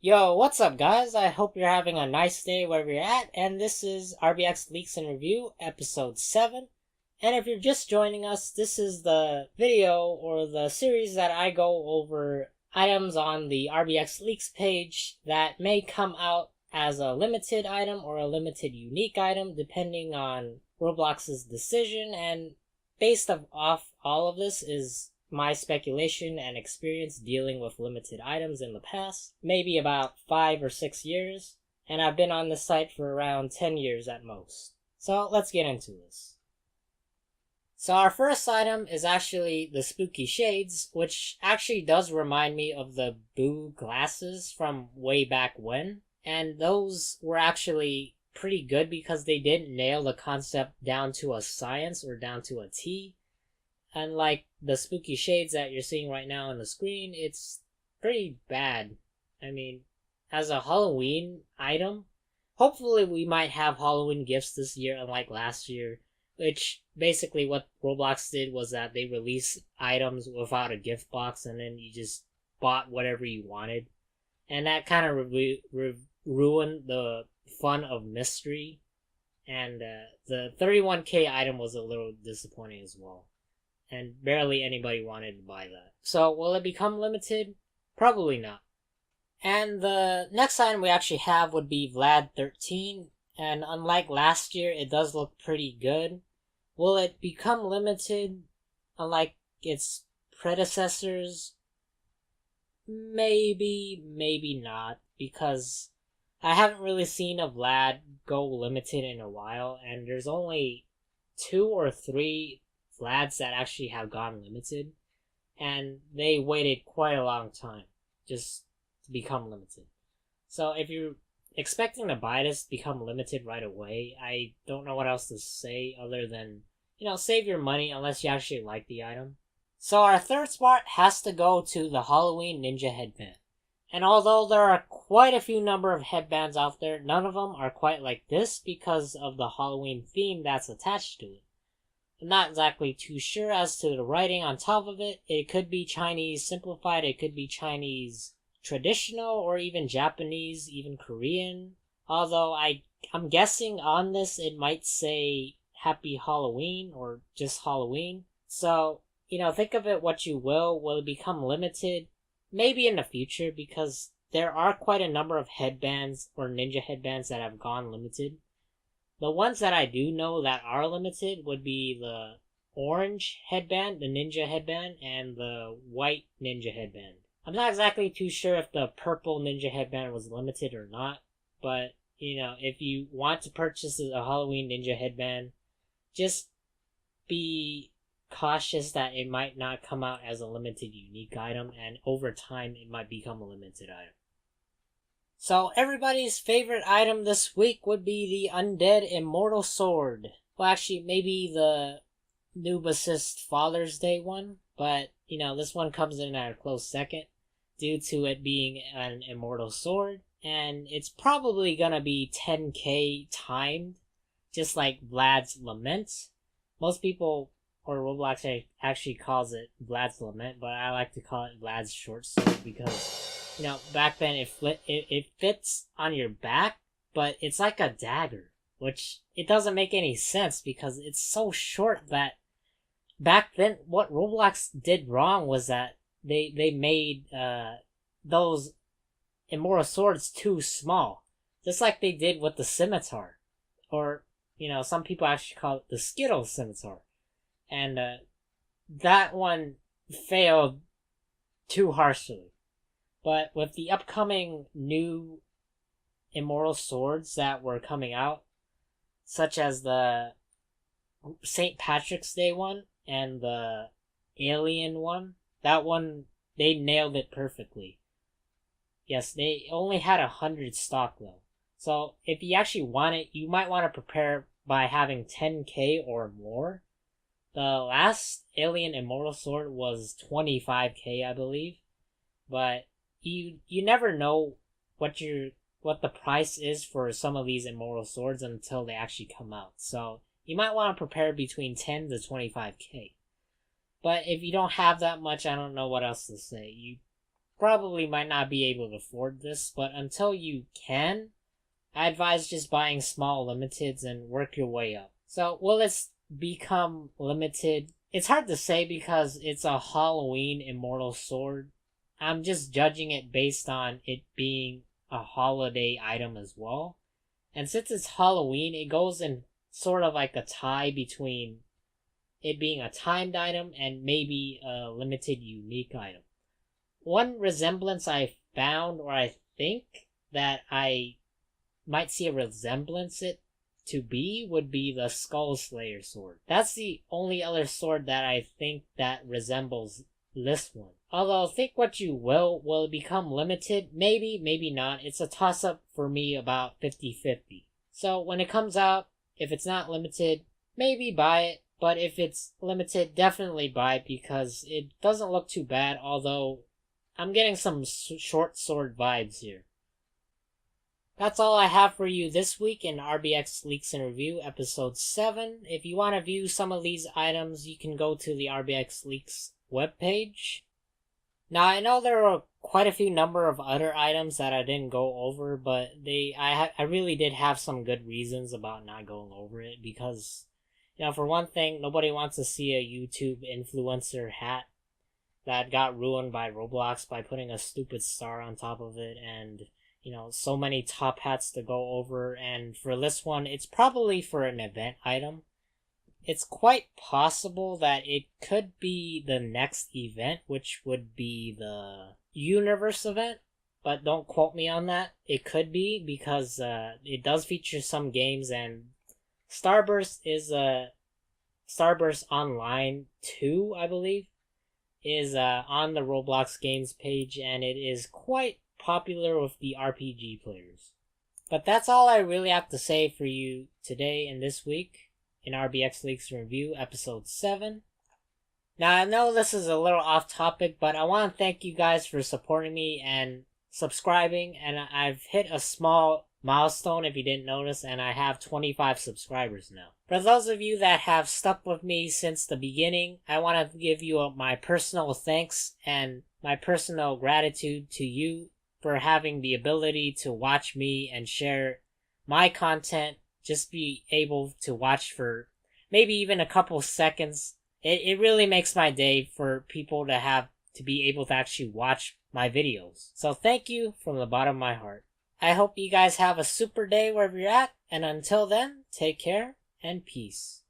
Yo, what's up, guys? I hope you're having a nice day wherever you're at, and this is RBX Leaks and Review, episode 7. And if you're just joining us, this is the video or the series that I go over items on the RBX Leaks page that may come out as a limited item or a limited unique item, depending on Roblox's decision, and based off all of this is my speculation and experience dealing with limited items in the past, maybe about 5 or 6 years, and I've been on this site for around 10 years at most. So let's get into this. So our first item is actually the spooky shades, which actually does remind me of the Boo glasses from way back when, and those were actually pretty good because they didn't nail the concept down to a science or down to a T. Unlike the spooky shades that you're seeing right now on the screen, it's pretty bad. I mean, as a Halloween item, hopefully we might have Halloween gifts this year unlike last year, which basically what Roblox did was that they released items without a gift box and then you just bought whatever you wanted. And that kind of ruined the fun of mystery. And the 31k item was a little disappointing as well. And barely anybody wanted to buy that. So, will it become limited? Probably not. And the next item we actually have would be Vlad 13, and unlike last year, it does look pretty good. Will it become limited, unlike its predecessors? Maybe, maybe not, because I haven't really seen a Vlad go limited in a while, and there's only 2 or 3 Vlads that actually have gone limited, and they waited quite a long time just to become limited. So if you're expecting to buy this to become limited right away, I don't know what else to say other than, save your money unless you actually like the item. So our third spot has to go to the Halloween Ninja Headband. And although there are quite a few number of headbands out there, none of them are quite like this because of the Halloween theme that's attached to it. I'm not exactly too sure as to the writing on top of it. It could be Chinese simplified, it could be Chinese traditional, or even Japanese, even Korean. Although I'm guessing on this it might say Happy Halloween or just Halloween. So, think of it what you will. Will it become limited? Maybe in the future, because there are quite a number of headbands or ninja headbands that have gone limited. The ones that I do know that are limited would be the orange headband, the ninja headband, and the white ninja headband. I'm not exactly too sure if the purple ninja headband was limited or not, but, if you want to purchase a Halloween ninja headband, just be cautious that it might not come out as a limited unique item, and over time it might become a limited item. So everybody's favorite item this week would be the Undead Immortal Sword. Well, actually, maybe the Noob Assist Father's Day one, but, this one comes in at a close second due to it being an Immortal Sword, and it's probably gonna be 10k timed, just like Vlad's Lament. Most people, or Roblox actually calls it Vlad's Lament, but I like to call it Vlad's Short Sword because back then it fits on your back, but it's like a dagger, which it doesn't make any sense because it's so short that back then what Roblox did wrong was that they made those Immortal Swords too small, just like they did with the Scimitar, or some people actually call it the Skittle Scimitar, and that one failed too harshly. But with the upcoming new Immortal Swords that were coming out, such as the St. Patrick's Day one and the Alien one, that one, they nailed it perfectly. Yes, they only had 100 stock though. So if you actually want it, you might want to prepare by having 10k or more. The last Alien Immortal Sword was 25k, I believe. But you never know what the price is for some of these Immortal Swords until they actually come out. So you might want to prepare between 10 to 25k. But if you don't have that much, I don't know what else to say. You probably might not be able to afford this, but until you can, I advise just buying small limiteds and work your way up. So, will it become limited? It's hard to say because it's a Halloween Immortal sword. I'm just judging it based on it being a holiday item as well. And since it's Halloween, it goes in sort of like a tie between it being a timed item and maybe a limited unique item. One resemblance I found, or I think that I might see a resemblance it to be, would be the Skull Slayer sword. That's the only other sword that I think that resembles this one. Although, think what you will it become limited? Maybe, maybe not. It's a toss-up for me about 50-50. So when it comes out, if it's not limited, maybe buy it. But if it's limited, definitely buy it because it doesn't look too bad, although I'm getting some short sword vibes here. That's all I have for you this week in RBX Leaks and Review, episode 7. If you want to view some of these items, you can go to the RBX Leaks webpage. Now, I know there are quite a few number of other items that I didn't go over, but I really did have some good reasons about not going over it, because, for one thing, nobody wants to see a YouTube influencer hat that got ruined by Roblox by putting a stupid star on top of it, and so many top hats to go over. And for this one, it's probably for an event item. It's quite possible that it could be the next event, which would be the Universe event, but don't quote me on that. It could be, because it does feature some games, and Starburst is Starburst Online 2, I believe, is on the Roblox games page, and it is quite popular with the RPG players. But that's all I really have to say for you today and this week in RBX Leaks Review, episode 7. Now, I know this is a little off topic, but I want to thank you guys for supporting me and subscribing, and I've hit a small milestone if you didn't notice, and I have 25 subscribers now. For those of you that have stuck with me since the beginning, I want to give you my personal thanks and my personal gratitude to you for having the ability to watch me and share my content. Just be able to watch for maybe even a couple seconds. It really makes my day for people to be able to actually watch my videos. So thank you from the bottom of my heart. I hope you guys have a super day wherever you're at, and until then, take care and peace.